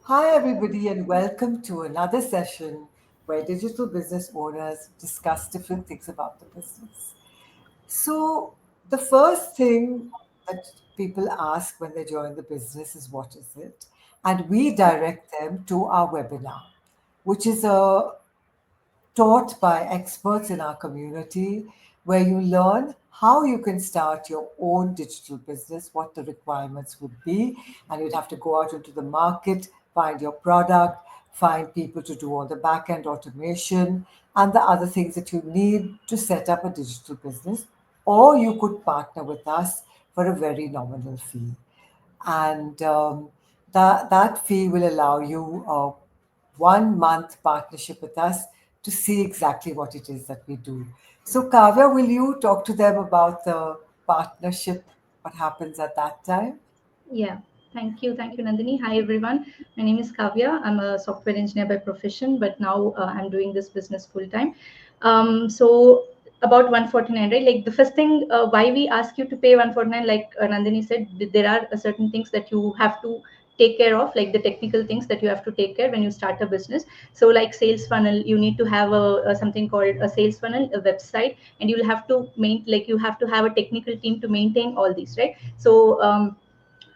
Hi, everybody, and welcome to another session where digital business owners discuss different things about the business. So, the first thing that people ask when they join the business is what is it? And we direct them to our webinar, which is a taught by experts in our community, where you learn how you can start your own digital business, what the requirements would be, and you'd have to go out into the market, find your product, find people to do all the back end automation, and the other things that you need to set up a digital business. Or you could partner with us for a very nominal fee, and that fee will allow you a 1 month partnership with us to see exactly what it is that we do. So, Kavya, will you talk to them about the partnership, what happens at that time? Yeah, thank you. Thank you, Nandini. Hi, everyone. My name is Kavya. I'm a software engineer by profession, but now I'm doing this business full time. So, about 149, right? Like the first thing, why we ask you to pay 149, like Nandini said, there are certain things that you have to take care of, like the technical things that you have to take care when you start a business. So, like sales funnel, you need to have a something called a sales funnel, a website, and you'll have to you have to have a technical team to maintain all these, right? So,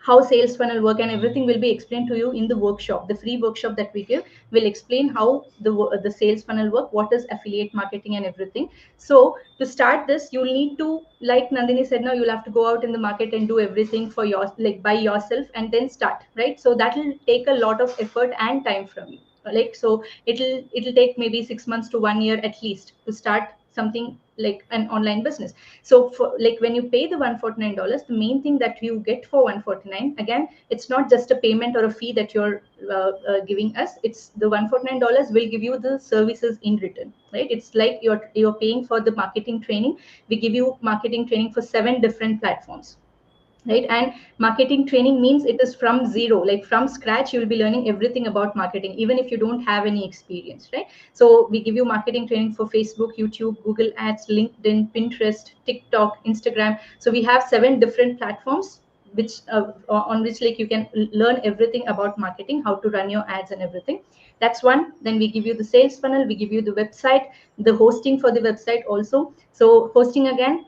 how sales funnel work and everything will be explained to you in the workshop. The free workshop that we give will explain how the sales funnel work, what is affiliate marketing and everything. So to start this, you'll need to, like Nandini said, now you'll have to go out in the market and do everything for your, like by yourself, and then start, right? So that will take a lot of effort and time from you. Like, so it'll take maybe 6 months to 1 year at least to start something like an online business. So for, like, when you pay the $149, the main thing that you get for 149, again, it's not just a payment or a fee that you're giving us. It's the $149 will give you the services in return, right? It's like you're paying for the marketing training. We give you marketing training for 7 different platforms, right? And marketing training means it is from zero, like from scratch. You will be learning everything about marketing, even if you don't have any experience, right? So we give you marketing training for Facebook, YouTube, Google Ads, LinkedIn, Pinterest, TikTok, Instagram. So we have 7 different platforms which on which, like, you can learn everything about marketing, how to run your ads and everything. That's one. Then we give you the sales funnel, we give you the website, the hosting for the website also. So hosting, again,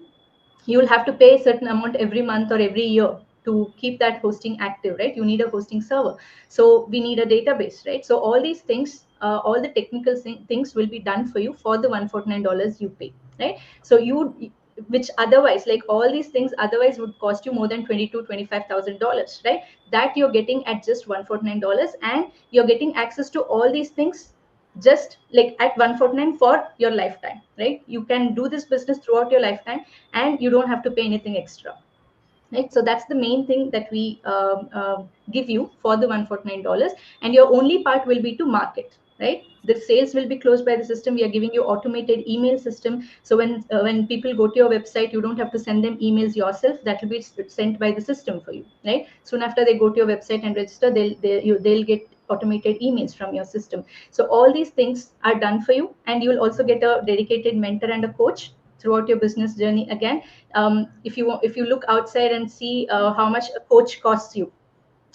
you will have to pay a certain amount every month or every year to keep that hosting active, right? You need a hosting server. So we need a database, right? So all these things, all the technical things will be done for you for the $149 you pay, right? So you, which otherwise, like all these things otherwise would cost you more than 22 to 25,000 dollars, right? That you're getting at just $149, and you're getting access to all these things just like at 149 for your lifetime, right? You can do this business throughout your lifetime, and you don't have to pay anything extra, right? So that's the main thing that we give you for the $149. And your only part will be to market, right? The sales will be closed by the system. We are giving you automated email system, so when people go to your website, you don't have to send them emails yourself. That will be sent by the system for you, right? Soon after they go to your website and register, they'll get automated emails from your system. So all these things are done for you, and you will also get a dedicated mentor and a coach throughout your business journey. Again, if you look outside and see how much a coach costs you,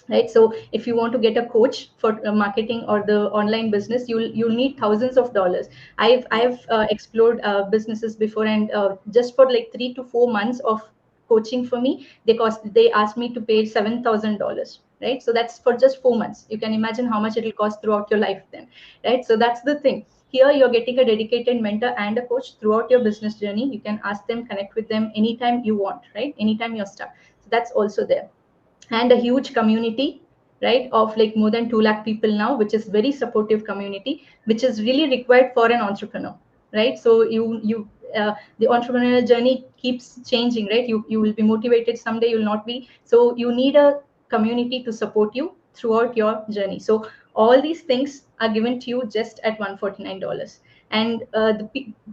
right? So if you want to get a coach for marketing or the online business, you'll need thousands of dollars. I've explored businesses before, and just for like 3 to 4 months of coaching for me, they asked me to pay $7,000, right? So that's for just 4 months. You can imagine how much it will cost throughout your life then, right? So that's the thing. Here you're getting a dedicated mentor and a coach throughout your business journey. You can ask them, connect with them anytime you want, right? Anytime you're stuck. So that's also there. And a huge community, right, of like more than 2 lakh people now, which is very supportive community, which is really required for an entrepreneur, right? So the entrepreneurial journey keeps changing, right? You will be motivated, someday you'll not be. So you need a community to support you throughout your journey. So all these things are given to you just at $149. And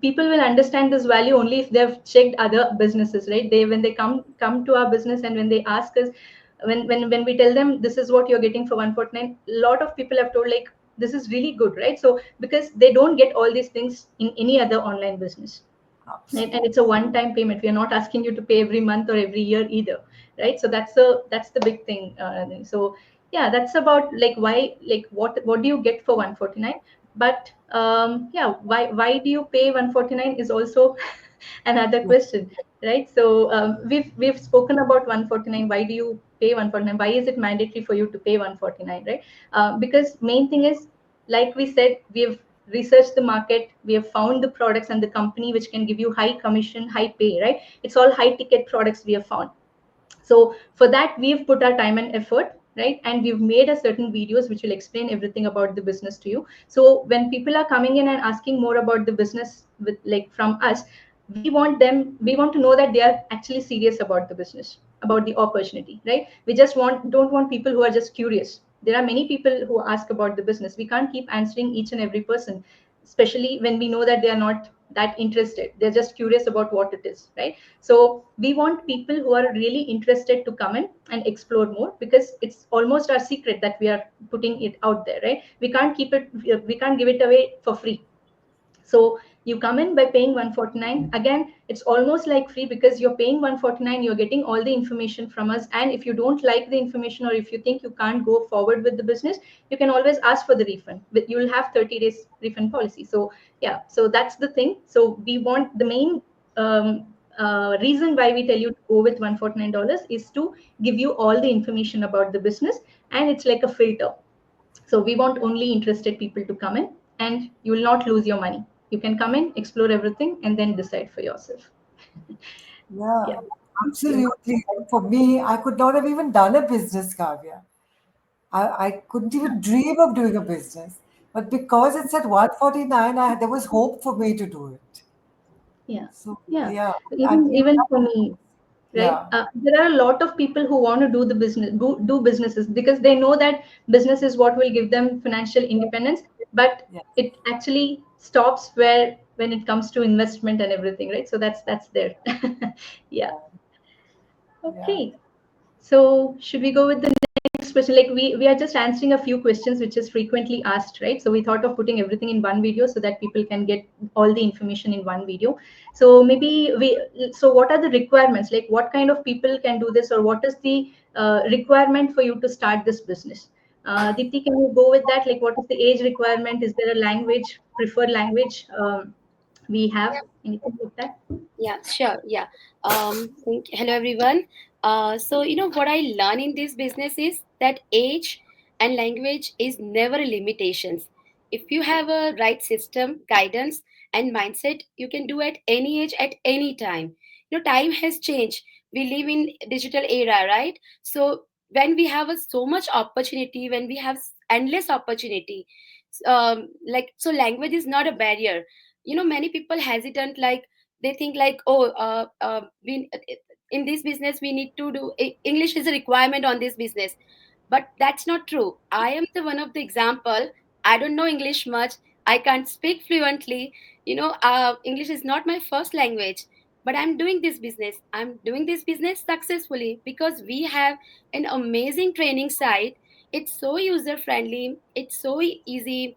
people will understand this value only if they've checked other businesses, right? They, when they come to our business, and when they ask us, when we tell them this is what you're getting for 149, a lot of people have told like, this is really good, right? So because they don't get all these things in any other online business, right? And Absolutely. it's a one time payment. We are not asking you to pay every month or every year either, right? So that's the big thing. So yeah, that's about like why, like what do you get for 149? But yeah, why do you pay 149 is also another Yeah. question, right? So we've spoken about 149. Why do you pay 149? Why is it mandatory for you to pay 149, right? Because main thing is, like we said, we have researched the market, we have found the products and the company which can give you high commission, high pay, right? It's all high ticket products we have found. So for that, we've put our time and effort, right? And we've made a certain videos which will explain everything about the business to you. So when people are coming in and asking more about the business with like from us, we want to know that they are actually serious about the business, about the opportunity, right? We just don't want people who are just curious. There are many people who ask about the business. We can't keep answering each and every person, especially when we know that they are not that interested. They're just curious about what it is, right? So we want people who are really interested to come in and explore more, because it's almost our secret that we are putting it out there, right? We can't give it away for free. So you come in by paying 149. Again, it's almost like free, because you're paying 149, you're getting all the information from us. And if you don't like the information, or if you think you can't go forward with the business, you can always ask for the refund. But you will have 30 days refund policy. So yeah, so that's the thing. So we want the main reason why we tell you to go with $149 is to give you all the information about the business, and it's like a filter. So we want only interested people to come in, and you will not lose your money. You can come in, explore everything, and then decide for yourself. Yeah, Yeah. Yeah. absolutely. And for me, I could not have even done a business, Kavya. I couldn't even dream of doing a business. But because it's at 149, there was hope for me to do it. Yeah. So, Yeah. yeah. And Even for me, right? yeah, There are a lot of people who want to do the business, do businesses, because they know that business is what will give them financial independence. But yeah, it actually stops where when it comes to investment and everything, right? So that's there. Yeah. yeah, yeah. Okay. So should we go with the next question? Like we are just answering a few questions which is frequently asked, right? So we thought of putting everything in one video so that people can get all the information in one video. So maybe so what are the requirements? Like what kind of people can do this, or what is the requirement for you to start this business? Deepti, can you go with that? Like what is the age requirement? Is there a language, preferred language we have? Anything like that? Yeah, sure. Yeah. Hello, everyone. So, what I learn in this business is that age and language is never limitations. If you have a right system, guidance, and mindset, you can do at any age, at any time. Time has changed. We live in digital era, right? So, when we have so much opportunity, when we have endless opportunity, so language is not a barrier. Many people hesitant, like they think like, oh, we in this business we need to do English is a requirement on this business, but that's not true. I am the one of the example. I don't know English much. I can't speak fluently. English is not my first language, but I'm doing this business successfully because we have an amazing training site. It's so user friendly, it's so easy.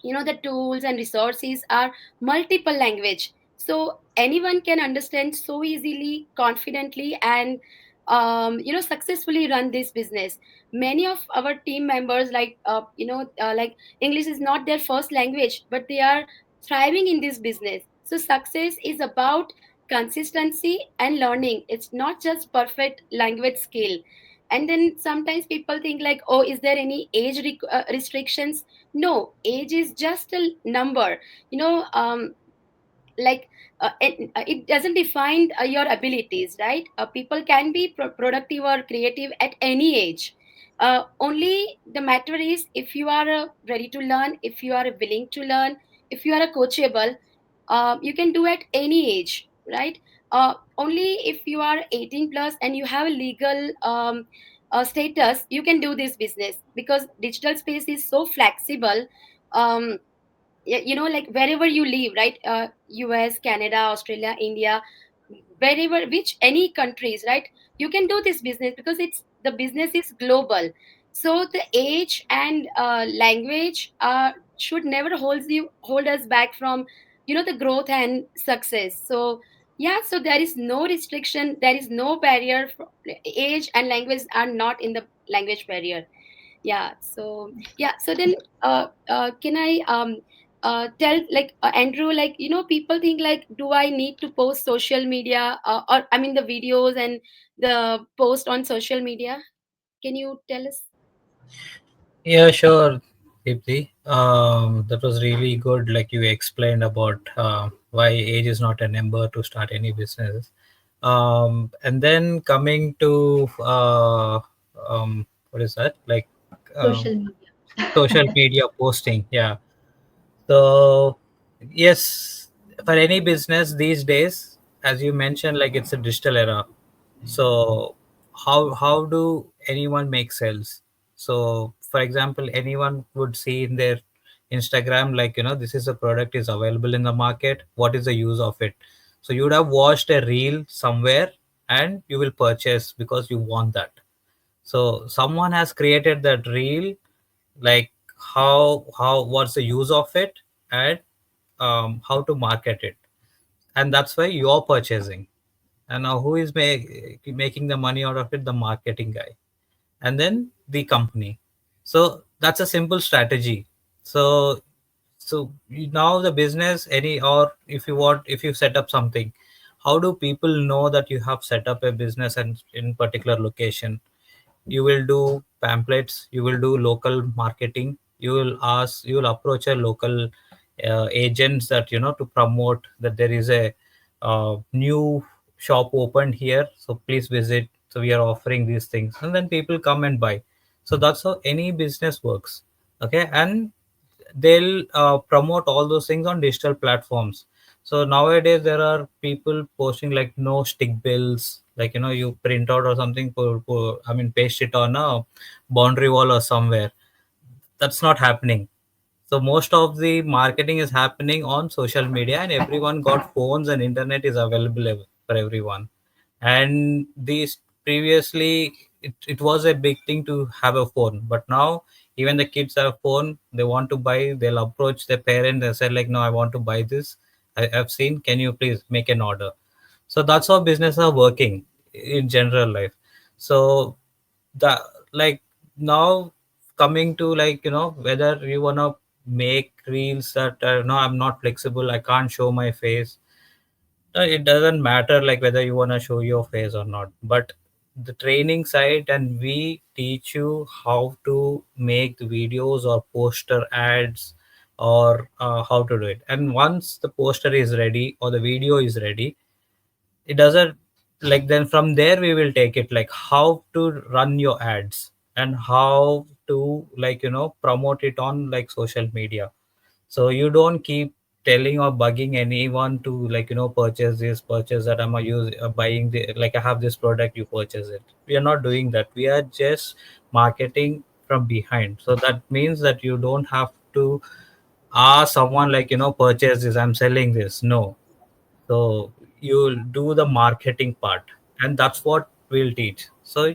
The tools and resources are multiple language, so anyone can understand so easily, confidently, and successfully run this business. Many of our team members, like English is not their first language, but they are thriving in this business. So success is about consistency and learning. It's not just perfect language skill. And then sometimes people think like, oh, is there any age restrictions? No, age is just a number. you know um it doesn't define your abilities, right? People can be productive or creative at any age. Only the matter is, if you are ready to learn, if you are willing to learn, if you are coachable, you can do at any age, right? Only if you are 18 plus and you have a legal status, you can do this business, because digital space is so flexible. Like wherever you live, right? US, Canada, Australia, India, wherever, which any countries, right? You can do this business because it's the business is global. So the age and language should never hold us back from the growth and success. So yeah, so there is no restriction, there is no barrier. Age and language are not in the language barrier. Yeah. So yeah. So then, can I tell, like, Andrew, like, people think like, do I need to post social media, or I mean the videos and the post on social media? Can you tell us? Yeah, sure, Deepthi. That was really good. Like you explained about why age is not a number to start any business. And then coming to what is that? Like um, Social media. social media posting. Yeah. So yes, for any business these days, as you mentioned, like it's a digital era. So how do anyone make sales? So for example, anyone would see in their Instagram, like, this is a product is available in the market. What is the use of it? So you would have watched a reel somewhere and you will purchase because you want that. So someone has created that reel, like how what's the use of it, and how to market it, and that's why you're purchasing. And now who is making the money out of it? The marketing guy, and then the company. So that's a simple strategy. So now the business, any, or if you want, if you set up something, how do people know that you have set up a business and in particular location? You will do pamphlets, you will do local marketing, you will approach a local agents, that to promote that there is a new shop opened here, so please visit, so we are offering these things, and then people come and buy. So that's how any business works. Okay. And they'll promote all those things on digital platforms. So nowadays there are people posting like no stick bills, like you print out or something, I mean paste it on a boundary wall or somewhere. That's not happening. So most of the marketing is happening on social media, and everyone got phones and internet is available for everyone. And these previously, it was a big thing to have a phone, but now even the kids have phone. They want to buy, they'll approach their parent and say like, no, I want to buy this. I've seen. Can you please make an order? So that's how business are working in general life. So the, like, now coming to, like, whether you want to make reels that no, I'm not flexible, I can't show my face. No, it doesn't matter like whether you want to show your face or not, but the training side, and we teach you how to make the videos or poster ads, or how to do it. And once the poster is ready or the video is ready, it doesn't, like, then from there we will take it, like how to run your ads and how to, like, promote it on like social media. So you don't keep telling or bugging anyone to, like, purchase this, purchase that, I'm a use buying the, like, I have this product, you purchase it. We are not doing that. We are just marketing from behind. So that means that you don't have to ask someone, like, purchase this, I'm selling this. No. So you'll do the marketing part, and that's what we'll teach. So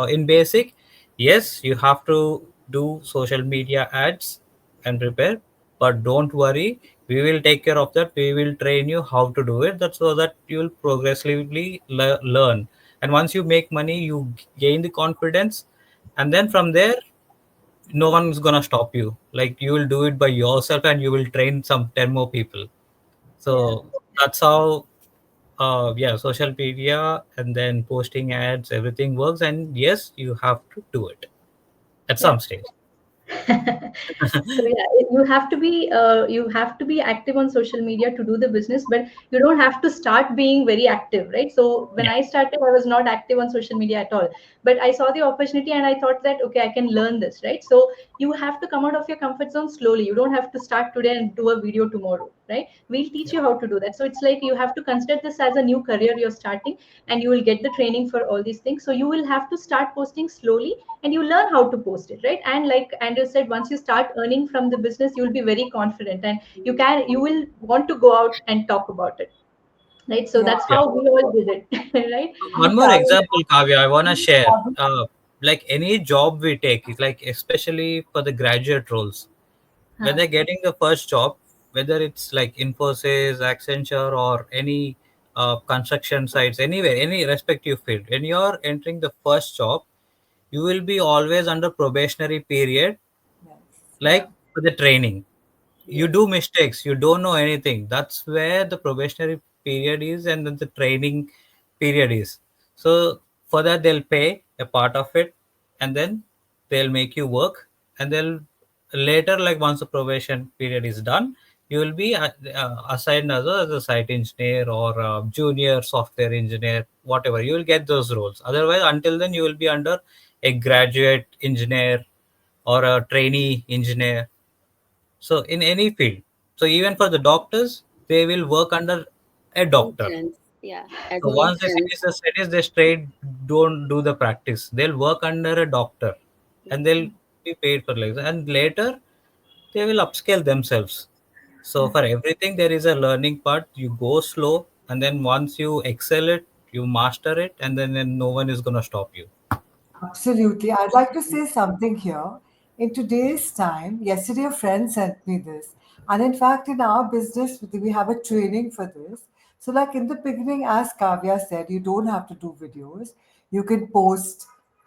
in basic, yes, you have to do social media ads and prepare, but don't worry, we will take care of that. We will train you how to do it. That's so that you'll progressively learn. And once you make money, you gain the confidence, and then from there, no one's gonna stop you. Like, you will do it by yourself, and you will train some 10 more people. Yeah. So that's how, yeah, social media and then posting ads, everything works. And yes, you have to do it at Yeah. some stage. So yeah, you have to be active on social media to do the business, but you don't have to start being very active, right? So when Yeah, I started, I was not active on social media at all, but I saw the opportunity and I thought that okay, I can learn this, right? So you have to come out of your comfort zone slowly. You don't have to start today and do a video tomorrow, right? We'll teach yeah, you how to do that. So it's like you have to consider this as a new career you're starting, and you will get the training for all these things. So you will have to start posting slowly, and you learn how to post it, right? And like Andrew said, once you start earning from the business, you'll be very confident, and you will want to go out and talk about it, right? So Yeah. that's yeah. how we all did it. Right? One more So example, Kavya, I want to share. Like any job we take, it's like especially for the graduate roles, when huh, they're getting the first job, whether it's like Infosys, Accenture, or any construction sites, anywhere, any respective field, when you're entering the first job, you will be always under probationary period, Yes. Yeah. like for the training. You Yes. do mistakes, you don't know anything. That's where the probationary period is, and then the training period is. So for that they'll pay a part of it, and then they'll make you work, and they'll later, like once the probation period is done, you will be assigned as a site engineer or a junior software engineer, whatever. You will get those roles. Otherwise, until then, you will be under a graduate engineer or a trainee engineer. So in any field, so even for the doctors, they will work under a doctor. Interns. Yeah, as So an once they interns. finish the studies, they straight don't do the practice. They'll work under a doctor, and they'll be paid for like that. And later they will upscale themselves. So for everything, there is a learning part. You go slow, and then once you excel it, you master it, and then no one is gonna stop you. Absolutely. I'd like to say something here. In today's time, yesterday a friend sent me this. And in fact, in our business, we have a training for this. So, like in the beginning, as Kavya said, you don't have to do videos. You can post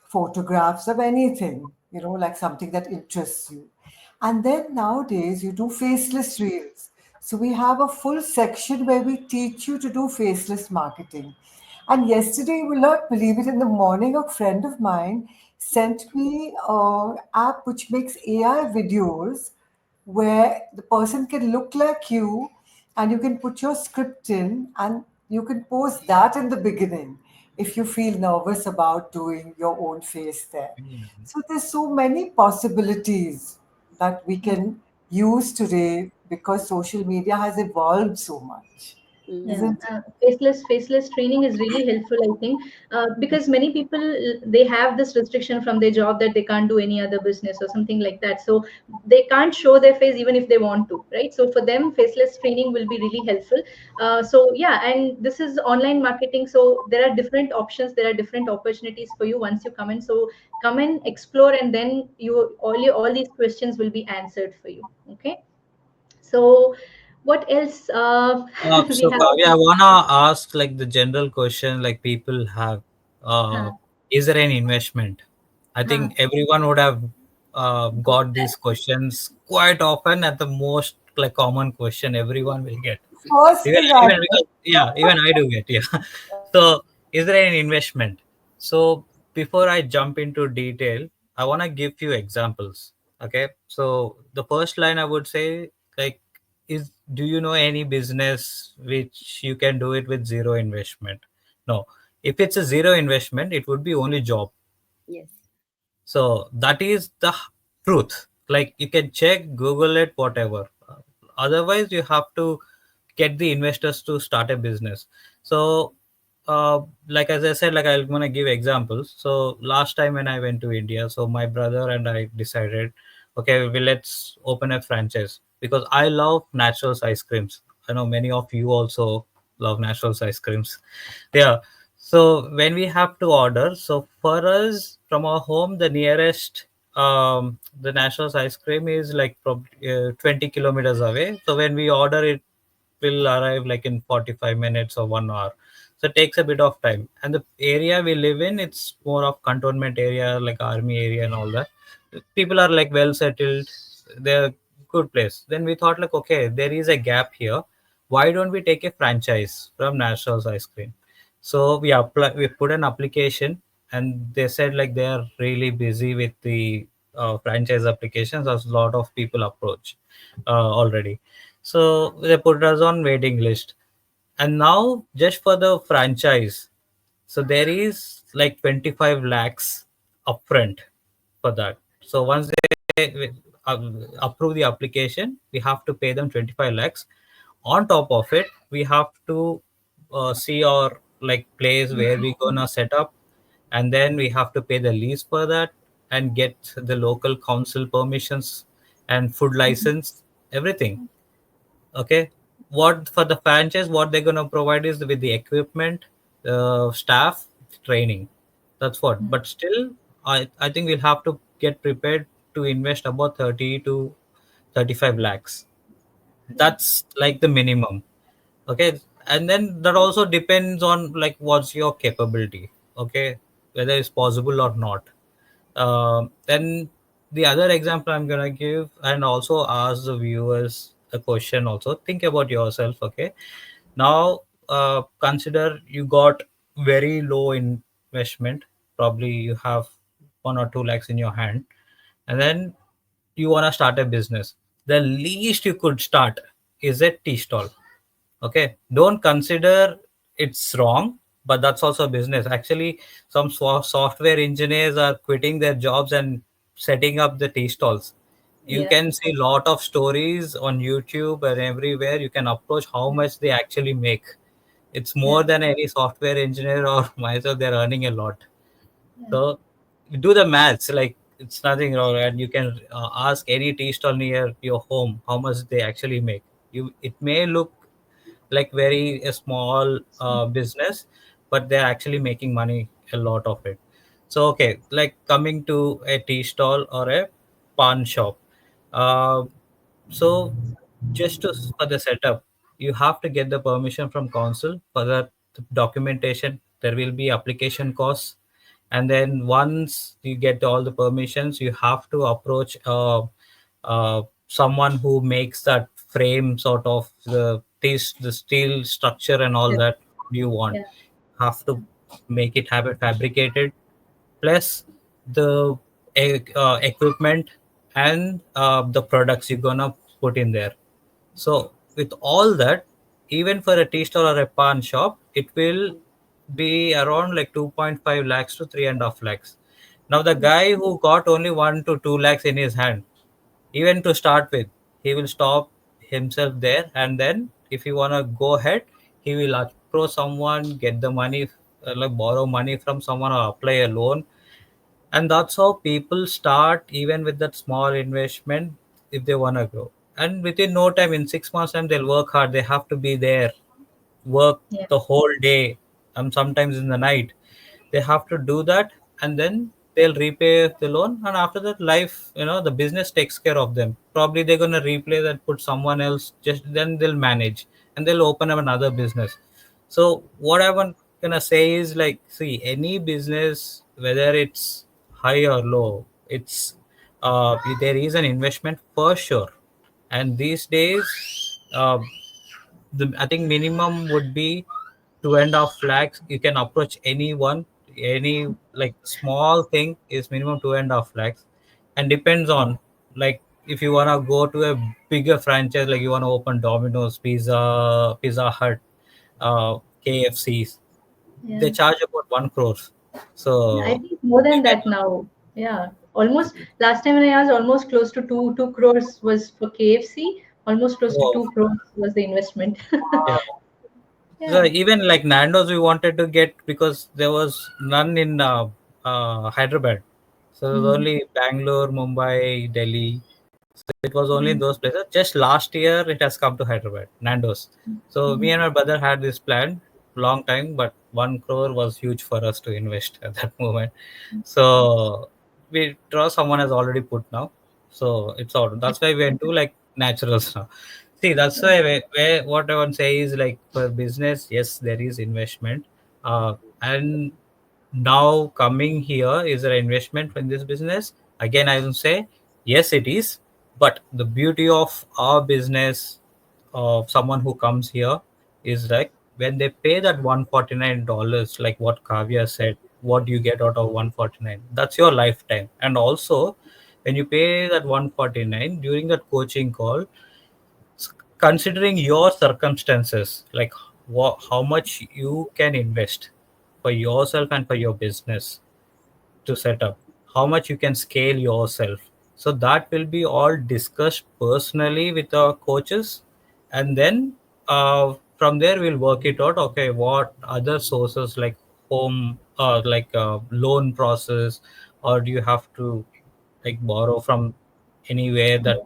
photographs of anything, like something that interests you. And then nowadays, you do faceless reels. So, we have a full section where we teach you to do faceless marketing. And yesterday, you will not believe it, in the morning, a friend of mine sent me an app which makes AI videos where the person can look like you and you can put your script in and you can post that in the beginning if you feel nervous about doing your own face there. So there's so many possibilities that we can use today because social media has evolved so much, Mm. Yeah, isn't it? faceless training is really helpful, I think, because many people, they have this restriction from their job that they can't do any other business or something like that. So they can't show their face even if they want to, right? So for them, faceless training will be really helpful. So yeah, and this is online marketing, so there are different options, there are different opportunities for you once you come in. So come and explore, and then all these questions will be answered for you. Okay. So what else we So have? Kavya, I wanna ask like the general question like people have. Uh, Huh, is there any investment? I huh. think everyone would have got these questions quite often. At the most like common question everyone will get. First Even thing I even because yeah, even I do get, yeah. So is there any investment? So before I jump into detail, I wanna give few examples. Okay. So the first line I would say, like, is do you know any business which you can do it with zero investment? No. If it's a zero investment, it would be only job. Yes. So that is the truth. Like you can check, Google it, whatever. Otherwise, you have to get the investors to start a business. So, like as I said, like I'm gonna give examples. So last time when I went to India, so my brother and I decided, okay, let's open a franchise because I love naturals ice creams. I know many of you also love naturals ice creams. Yeah. So when we have to order, so for us from our home, the nearest the Nationals ice cream is like probably 20 kilometers away. So when we order it, will arrive like in 45 minutes or 1 hour. So it takes a bit of time. And the area we live in, it's more of cantonment area, like army area and all that. People are like well settled. They're good place. Then we thought like, okay, there is a gap here. Why don't we take a franchise from Nationals ice cream? So we put an application, and they said like they are really busy with the franchise applications. As a lot of people approach already, so they put us on waiting list. And now just for the franchise, so there is like 25 lakhs upfront for that. So once they approve the application, we have to pay them 25 lakhs. On top of it, we have to see our like place where we gonna set up, and then we have to pay the lease for that and get the local council permissions and food license, everything. Okay. What for the franchise, what they're going to provide is with the equipment, staff, training. That's what. But still, I think we'll have to get prepared to invest about 30 to 35 lakhs. That's like the minimum. Okay. And then that also depends on like what's your capability. Okay. Whether it's possible or not. Then the other example I'm gonna give, and also ask the viewers a question. Also, think about yourself. Okay, now consider you got very low investment. Probably you have 1 or 2 lakhs in your hand, and then you wanna start a business. The least you could start is a tea stall. Okay, don't consider it's wrong, but that's also a business. Actually, some software engineers are quitting their jobs and setting up the tea stalls. You Yeah. can see a lot of stories on YouTube and everywhere. You can approach how much they actually make. It's Yeah. more than any software engineer or myself. They're earning a lot. Yeah. So do the maths. Like, it's nothing wrong, and you can ask any tea stall near your home how much they actually make. You, it may look like very a small business, but they're actually making money, a lot of it. So okay, like coming to a tea stall or a pawn shop. uh, so just to, for the setup, you have to get the permission from council for the documentation. There will be application costs, and then once you get all the permissions, you have to approach someone who makes that frame sort of the steel structure and all Yeah. that you want. Yeah. Have to make it have it fabricated, plus the equipment and the products you're gonna put in there. So with all that, even for a tea stall or a pawn shop, it will be around like 2.5 lakhs to 3.5 lakhs. Now the guy who got only 1 to 2 lakhs in his hand, even to start with, he will stop himself there, and then if he wanna go ahead, he will approach someone, get the money, like borrow money from someone or apply a loan. And that's how people start, even with that small investment, if they want to grow. And within no time, in 6 months time, they'll work hard. They have to be there, work Yeah. the whole day, and sometimes in the night. They have to do that, and then they'll repay the loan. And after that, life, the business takes care of them. Probably they're gonna replace and put someone else. Just then they'll manage, and they'll open up another business. So what I'm gonna say is, like, see, any business, whether it's high or low, it's there is an investment for sure. And these days, I think minimum would be 2.5 lakhs. You can approach anyone, any like small thing is minimum 2.5 lakhs, and depends on, like, if you wanna go to a bigger franchise, like you wanna open Domino's, Pizza Hut, KFCs, Yeah. they charge about 1 crore. Yeah, I So think more you than can, that now. Yeah, almost last time when I asked, almost close to two crores was for KFC. Almost close to oh, 2 crores was the investment. yeah. So Yeah. even like Nando's, we wanted to get because there was none in Hyderabad. So it was Mm. only Bangalore, Mumbai, Delhi. So it was only in Mm. those places. Just last year, it has come to Hyderabad, Nando's. So me Mm. and my brother had this plan long time, but 1 crore was huge for us to invest at that moment. So we draw someone has already put now. So it's all. That's why we went to like naturals now. See, that's Yeah. why where what I want to say is, like, for business, yes, there is investment. And now coming here, is there investment in this business? Again, I will say yes, it is. But the beauty of our business, of someone who comes here, is like when they pay that $149, like what Kavya said, what do you get out of 149? That's your lifetime. And also, when you pay that 149 during that coaching call, considering your circumstances, like how much you can invest for yourself and for your business to set up, how much you can scale yourself. So that will be all discussed personally with our coaches, and then from there we'll work it out. Okay, what other sources, like home, like loan process, or do you have to like borrow from anywhere, that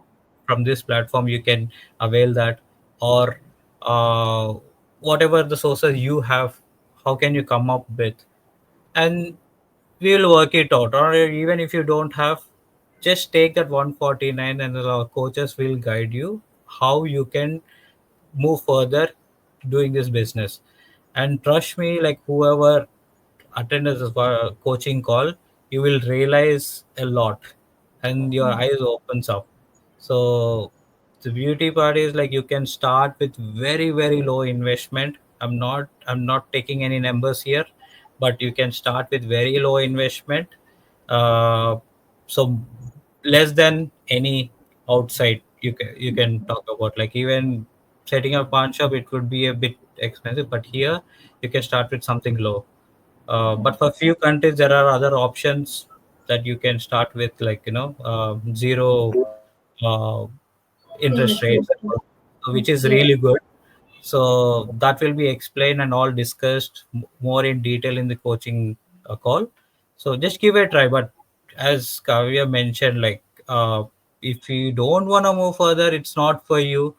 from this platform you can avail that, or uh, whatever the sources you have, how can you come up with, and we will work it out. Or even if you don't have, just take that 149, and our coaches will guide you how you can move further doing this business. And trust me, like, whoever attended this coaching call, you will realize a lot, and your eyes opens up. So the beauty part is like you can start with very very low investment. I'm not taking any numbers here, but you can start with very low investment. So less than any outside you can talk about, like even setting up pawn shop, it could be a bit expensive, but here you can start with something low. But for few countries there are other options that you can start with, like zero uh, interest Investment. rates, which is Yes. really good. So that will be explained and all discussed more in detail in the coaching call. So just give it a try. But as Kavya mentioned, like if you don't want to move further, it's not for you.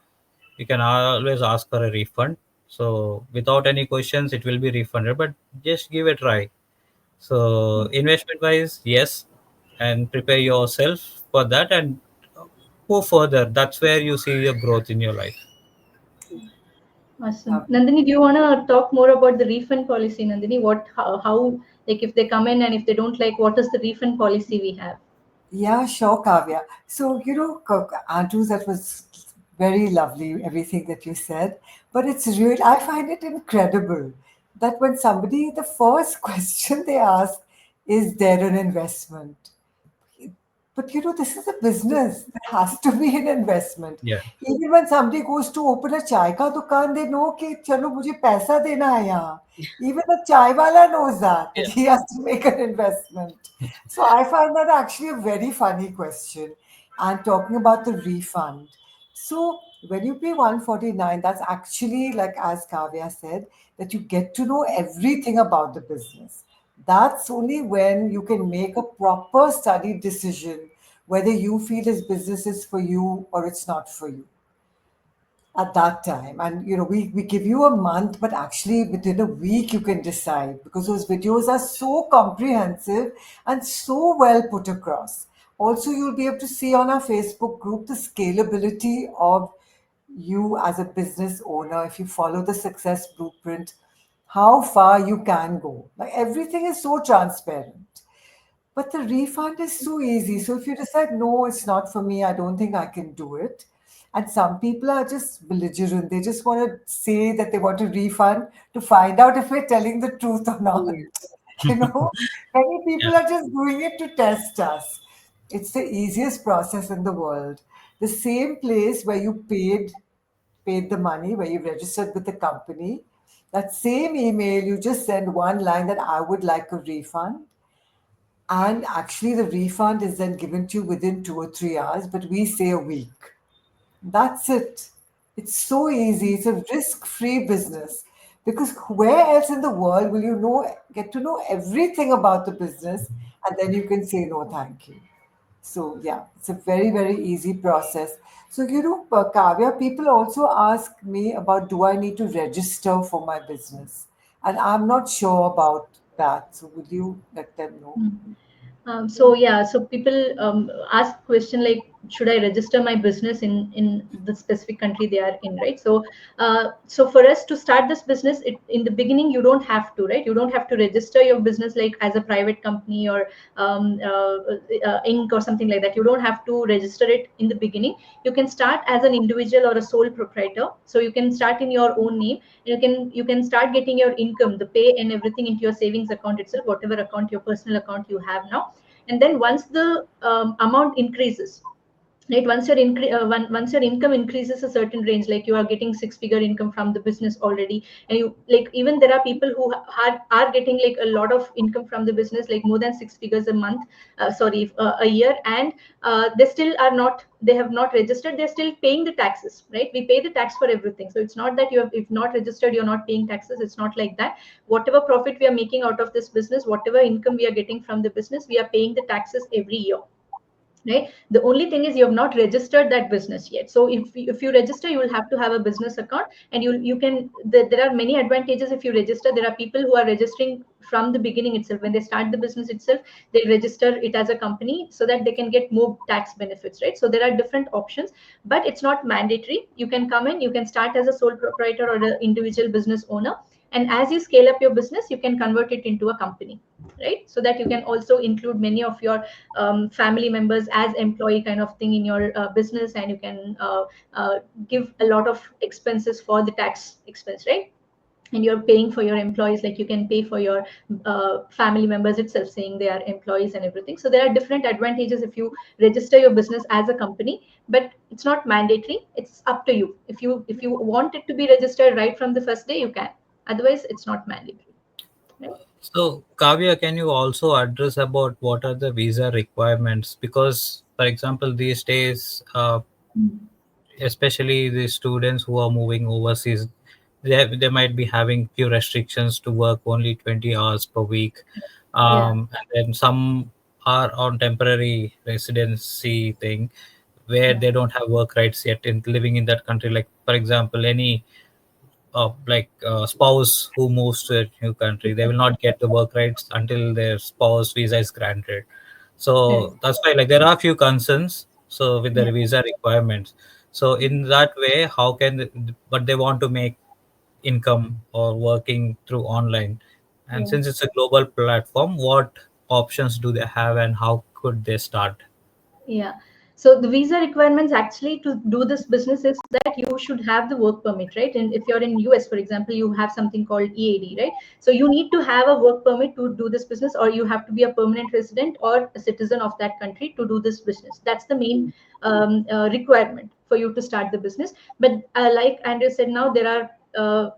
You can always ask for a refund. So without any questions, it will be refunded. But just give it a try. So investment wise, yes, and prepare yourself for that and go further. That's where you see your growth in your life. Awesome. Lovely. Nandini, do you want to talk more about the refund policy, Nandini? How, like, if they come in and if they don't like, what is the refund policy we have? Yeah, sure, Kavya. So, Andrew, that was very lovely, everything that you said. But it's real, I find it incredible that when somebody, the first question they ask, is there an investment? But this is a business. There has to be an investment. Yeah. Even when somebody goes to open a chai ka dukan, they know कि चलो मुझे पैसा देना है यहाँ. Even the chai wala knows that Yeah. he has to make an investment. So I find that actually a very funny question. And talking about the refund. So when you pay 149, that's actually like as Kavya said, that you get to know everything about the business. That's only when you can make a proper studied decision whether you feel this business is for you or it's not for you at that time. And we give you a month, but actually within a week you can decide because those videos are so comprehensive and so well put across. Also, you'll be able to see on our Facebook group the scalability of you as a business owner if you follow the success blueprint, how far you can go. Like everything is so transparent. But the refund is so easy. So if you decide, no, it's not for me, I don't think I can do it. And some people are just belligerent. They just want to say that they want a refund to find out if we're telling the truth or not. Yeah. You know, many Yeah. people are just doing it to test us. It's the easiest process in the world. The same place where you paid the money, where you registered with the company, that same email, you just send one line that I would like a refund, and actually, the refund is then given to you within 2 or 3 hours, but we say a week. That's it. It's so easy. It's a risk-free business because where else in the world will you get to know everything about the business and then you can say no, thank you. So yeah, it's a very very easy process. So Kavya, people also ask me about do I need to register for my business, and I'm not sure about that. So would you let them know? So yeah, so people ask question like, should I register my business in the specific country they are in, right? So for us to start this business, in the beginning you don't have to, right? You don't have to register your business like as a private company or Inc. or something like that. You don't have to register it in the beginning. You can start as an individual or a sole proprietor. So you can start in your own name. You can start getting your income, the pay and everything into your savings account itself, whatever account, your personal account you have now. And then once the amount increases, right, once your income increases a certain range, like you are getting six-figure income from the business already, and you like, even there are people who are getting like a lot of income from the business, like more than six figures a month, sorry, a year, and they still are not, they have not registered, they're still paying the taxes, right? We pay the tax for everything. So it's not that you have, if not registered, you're not paying taxes. It's not like that. Whatever profit we are making out of this business, whatever income we are getting from the business, we are paying the taxes every year, right? The only thing is you have not registered that business yet. So if you register, you will have to have a business account, and you can, there are many advantages if you register. There are people who are registering from the beginning itself. When they start the business itself, they register it as a company so that they can get more tax benefits, right? So there are different options, but it's not mandatory. You can come in, you can start as a sole proprietor or an individual business owner. And as you scale up your business, you can convert it into a company, right? So that you can also include many of your family members as employee kind of thing in your business, and you can give a lot of expenses for the tax expense, right? And you're paying for your employees, like you can pay for your family members itself, saying they are employees and everything. So there are different advantages if you register your business as a company, but it's not mandatory. It's up to you. If you want it to be registered right from the first day, you can. Otherwise, it's not mandatory, right? So, Kavya, can you also address about what are the visa requirements? Because, for example, these days, especially the students who are moving overseas, they might be having few restrictions to work only 20 hours per week. Yeah. And then some are on temporary residency thing where Yeah. they don't have work rights yet in living in that country. Like, for example, any spouse who moves to a new country, they will not get the work rights until their spouse visa is granted. Correct. So that's why, like, there are a few concerns. So with the Yeah. visa requirements, so in that way, how can but they want to make income or working through online, and Yeah. since it's a global platform, what options do they have and how could they start? Yeah. So the visa requirements actually to do this business is that you should have the work permit, right? And if you're in US, for example, you have something called EAD, right? So you need to have a work permit to do this business, or you have to be a permanent resident or a citizen of that country to do this business. That's the main requirement for you to start the business. But like Andrew said, now there are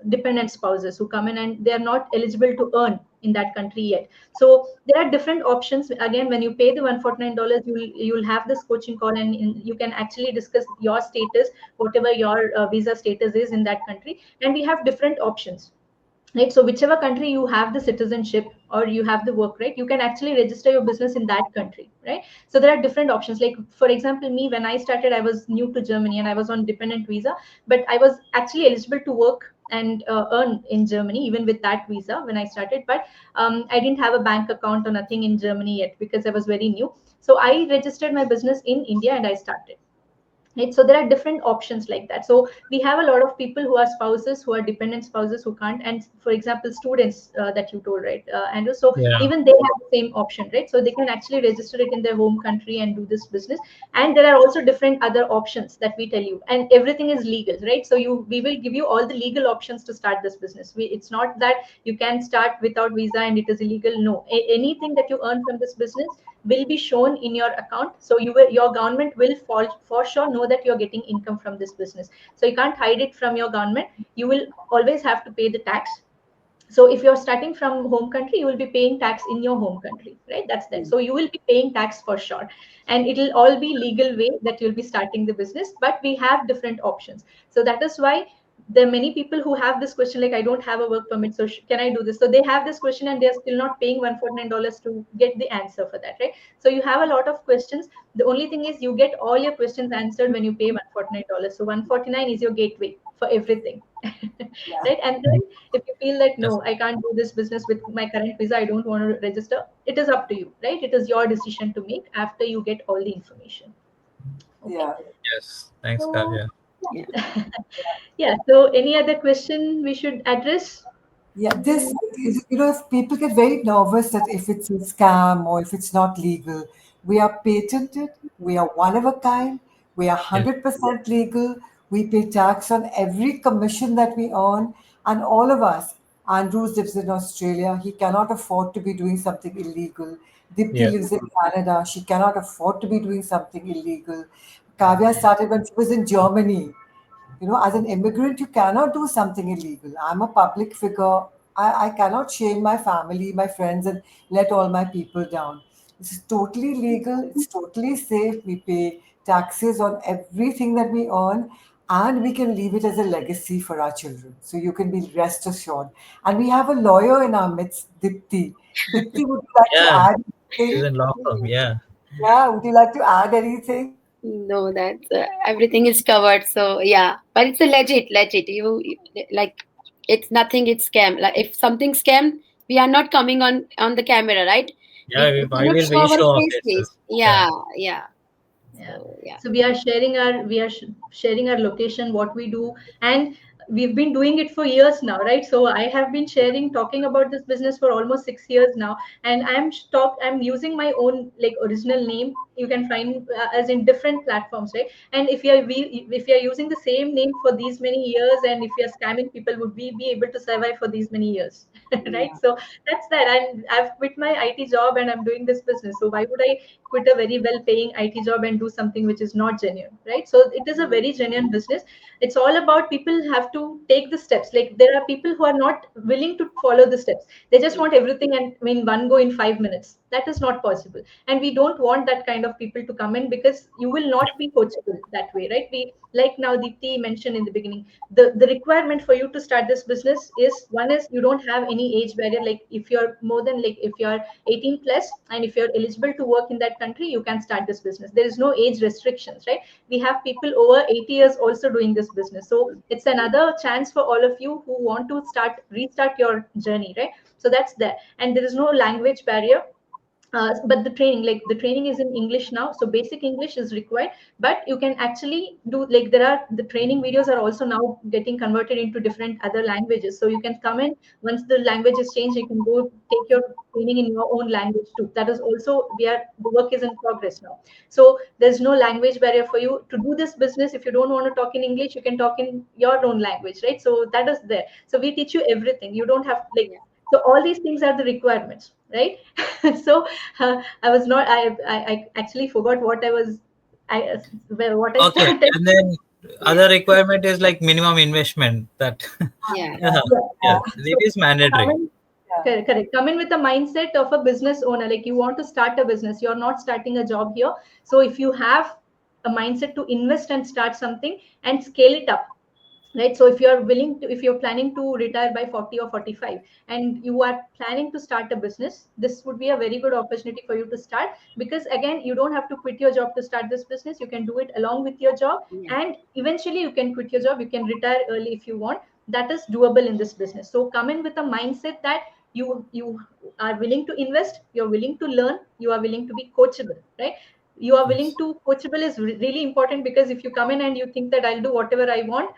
dependent spouses who come in and they are not eligible to earn in that country yet. So there are different options. Again, when you pay the $149, you'll have this coaching call, and you can actually discuss your status, whatever your visa status is in that country, and we have different options, right? So whichever country you have the citizenship or you have the work right, you can actually register your business in that country, right? So there are different options. Like for example, me, when I started, I was new to Germany and I was on dependent visa, but I was actually eligible to work and earn in Germany even with that visa when I started. But I didn't have a bank account or nothing in Germany yet because I was very new. So I registered my business in India and I started, right? So there are different options like that. So we have a lot of people who are spouses, who are dependent spouses, who can't. And for example, students that you told, right, Andrew, so Yeah. even they have the same option, right? So they can actually register it in their home country and do this business. And there are also different other options that we tell you, and everything is legal, right? So we will give you all the legal options to start this business. It's not that you can start without visa and it is illegal. No, anything that you earn from this business will be shown in your account. So your government will for sure know that you're getting income from this business. So you can't hide it from your government. You will always have to pay the tax. So if you're starting from home country, you will be paying tax in your home country, right? That's that. So you will be paying tax for sure, and it will all be legal way that you'll be starting the business. But we have different options. So that is why there are many people who have this question, like, I don't have a work permit, so can I do this? So they have this question and they're still not paying $149 to get the answer for that, right? So you have a lot of questions. The only thing is you get all your questions answered when you pay $149. So 149 is your gateway for everything. Yeah. Right? And then if you feel that Yes. no, I can't do this business with my current visa, I don't want to register, it is up to you, right? It is your decision to make after you get all the information. Okay. Yeah. Yes. Thanks, So Kavya. Yeah. yeah. Yeah. So any other question we should address? Yeah, this Mm, is, if people get very nervous that if it's a scam or if it's not legal, we are patented, we are one of a kind, we are Yes. 100% legal, we pay tax on every commission that we earn, and all of us, Andrew lives in Australia, he cannot afford to be doing something illegal. Dipti Yeah. lives in Canada, she cannot afford to be doing something illegal. Kavya started when she was in Germany. As an immigrant, you cannot do something illegal. I'm a public figure. I cannot shame my family, my friends, and let all my people down. This is totally legal. It's totally safe. We pay taxes on everything that we earn, and we can leave it as a legacy for our children. So you can be rest assured. And we have a lawyer in our midst, Dipti. Dipti, would you like to Yeah. add She's anything? in law firm. Yeah. Yeah, would you like to add anything? No, that's everything is covered. So yeah, but it's a legit. Like it's nothing. It's scam. Like if something scam, we are not coming on the camera, right? Yeah. We Why cannot will show we our show our faces. faces? Yeah. Yeah, yeah. Yeah. So yeah. So we are sharing our location, what we do. And we've been doing it for years now, right? So I have been talking about this business for almost 6 years now, and I'm using my own like original name. You can find as in different platforms, right? And if you're using the same name for these many years, and if you're scamming people, would we be able to survive for these many years? Right? Yeah. So that's that. And I've quit my IT job and I'm doing this business. So why would I quit a very well paying IT job and do something which is not genuine, right? So it is a very genuine business. It's all about people have to take the steps. Like there are people who are not willing to follow the steps. They just want everything and in one go in 5 minutes. That is not possible. And we don't want that kind of people to come in, because you will not be coachable that way, right? We, like now Deepti mentioned in the beginning, the requirement for you to start this business is, one is you don't have any age barrier. Like if you're more than, like if you're 18 plus and if you're eligible to work in that country, you can start this business. There is no age restrictions, right? We have people over 80 years also doing this business. So it's another chance for all of you who want to restart your journey, right? So that's there. And there is no language barrier. But the training is in English now, so basic English is required. But you can actually do, like there are, the training videos are also now getting converted into different other languages, so you can come in. Once the language is changed, you can go take your training in your own language too. That is also, the work is in progress now. So there's no language barrier for you to do this business. If you don't want to talk in English, you can talk in your own language, right? So that is there. So we teach you everything. You don't have, like, Yeah. so all these things are the requirements, right? So I was not. I actually forgot what I was. What I Okay, started. and then other requirement is like minimum investment that Yeah. yeah, Yeah. yeah, Yeah. it So is come mandatory. in, Yeah. correct. Come in with the mindset of a business owner. Like you want to start a business. You're not starting a job here. So if you have a mindset to invest and start something and scale it up, right? So if you're willing to, if you're planning to retire by 40 or 45 and you are planning to start a business, this would be a very good opportunity for you to start. Because again, you don't have to quit your job to start this business. You can do it along with your job, Yeah. and eventually you can quit your job, you can retire early if you want. That is doable in this business. So come in with a mindset that you are willing to invest, you're willing to learn, you are willing to be coachable, right? You are willing Yes. to coachable is really important, because if you come in and you think that I'll do whatever I want,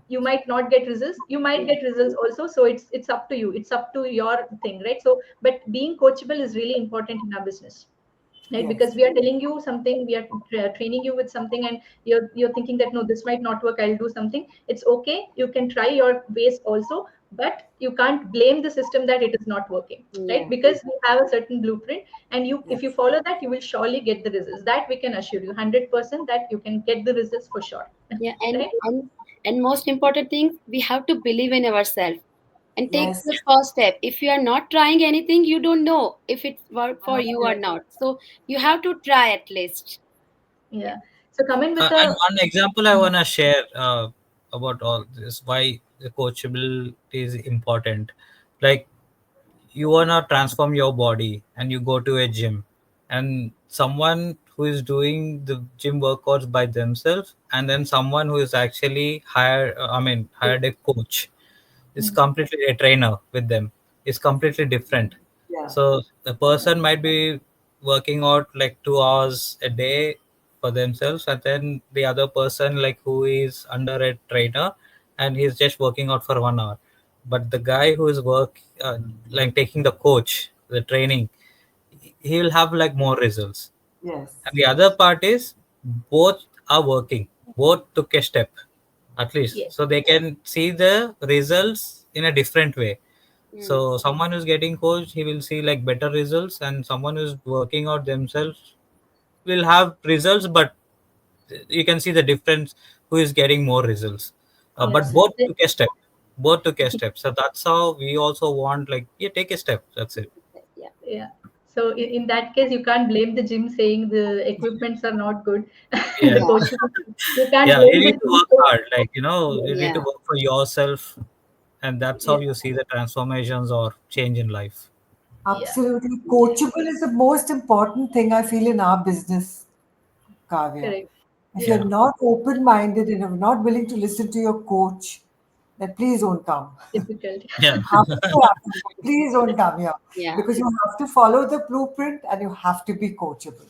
you might not get results. You might Yeah. get results also. So it's up to you, it's up to your thing, right? So but being coachable is really important in our business, right? Yes. Because we are telling you something, we are training you with something, and you're thinking that no, this might not work, I'll do something. It's okay, you can try your ways also, but you can't blame the system that it is not working, right? Yeah. Because we have a certain blueprint, and you, if you Yes. follow that, you will surely get the results. That we can assure you 100% that you can get the results for sure. Yeah. Right? And most important thing, we have to believe in ourselves and take Yes. the first step. If you are not trying anything, you don't know if it's work for you or Correct. not. So you have to try at least. Yeah. Yeah. So come in with And a, one example I want to share about all this, why the coachability is important. Like you wanna transform your body and you go to a gym, and someone who is doing the gym workouts by themselves, and then someone who is actually hired a coach, is mm, completely a trainer with them, is completely different. Yeah. So the person might be working out like 2 hours a day for themselves, and then the other person like who is under a trainer and he's just working out for 1 hour. But the guy who is like taking the coach, the training, he will have like more results. And Yes. the other part is both are working, both took a step at least, yes, so they can see the results in a different way. Mm. So someone who's getting coached, he will see like better results, and someone who's working out themselves will have results, but you can see the difference who is getting more results. But yes. both took a step, both took a step. So that's how we also want, like, yeah, take a step, that's it. Yeah. Yeah. So in that case, you can't blame the gym saying the equipments are not good. The Yeah, Yeah. coaches, you can't yeah, you blame the need to gym. work hard, like, you need to Yeah. work for yourself, and that's how Yeah, you see the transformations or change in life. yeah, Absolutely. Yeah. Coachable is the most important thing I feel in our business, Kavya. correct. If Yeah, you're Yeah. not open minded and you're not willing to listen to your coach, then please don't come. difficult. Yeah. Happen to happen, but please don't come here Yeah. because you have to follow the blueprint and you have to be coachable.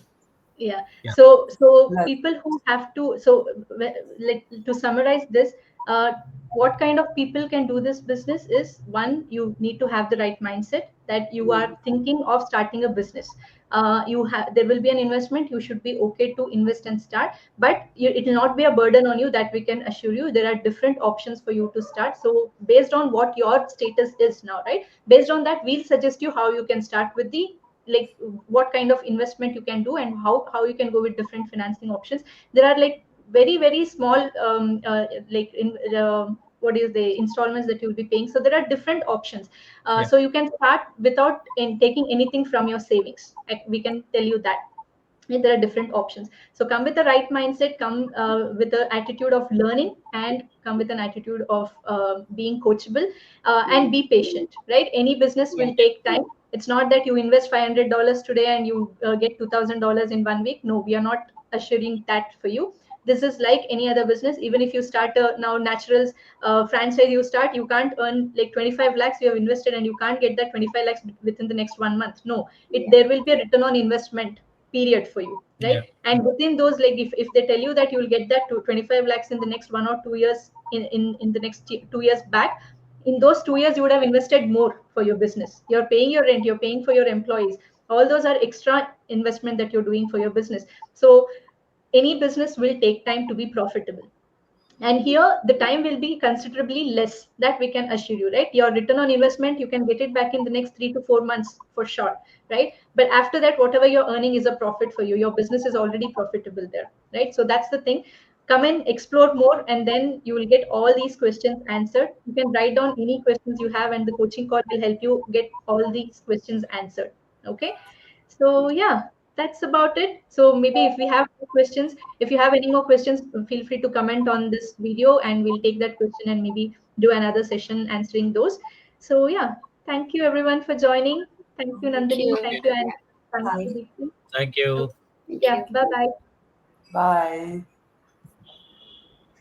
Yeah. Yeah. So Well, people who have to, so like to summarize this, uh, what kind of people can do this business is, one, you need to have the right mindset that you are thinking of starting a business. You have, there will be an investment, you should be okay to invest and start, but it will not be a burden on you, that we can assure you. There are different options for you to start. So based on what your status is now, right, based on that, we'll suggest you how you can start with the, like, what kind of investment you can do, and how you can go with different financing options. There are like very very small like in what is the installments that you'll be paying. So there are different options. Yeah. So you can start without taking anything from your savings. We can tell you that. And there are different options. So come with the right mindset, come with the attitude of learning, and come with an attitude of being coachable, and be patient, right? Any business will take time. It's not that you invest $500 today and you get $2,000 in 1 week. No, we are not assuring that for you. This is like any other business. Even if you start now naturals franchise, you start, you can't earn like 25 lakhs you have invested, and you can't get that 25 lakhs within the next 1 month. No, there will be a return on investment period for you, right? Yeah. And within those, like if they tell you that you will get that to 25 lakhs in the next 1 or 2 years, in the next 2 years back, in those 2 years you would have invested more for your business. You're paying your rent, you're paying for your employees. All those are extra investment that you're doing for your business. So any business will take time to be profitable, and here the time will be considerably less, that we can assure you, right? Your return on investment, you can get it back in the next 3 to 4 months for sure, right? But after that, whatever you're earning is a profit for you. Your business is already profitable there, right? So that's the thing. Come and explore more, and then you will get all these questions answered. You can write down any questions you have, and the coaching call will help you get all these questions answered. Okay. So yeah, that's about it. So maybe if we have more questions, if you have any more questions, feel free to comment on this video, and we'll take that question and maybe do another session answering those. So yeah, thank you everyone for joining. Thank you, Thank Nandini. you. Thank you, and thank you, Thank Deepti. Thank So, you. Thank yeah, you. bye bye. Bye.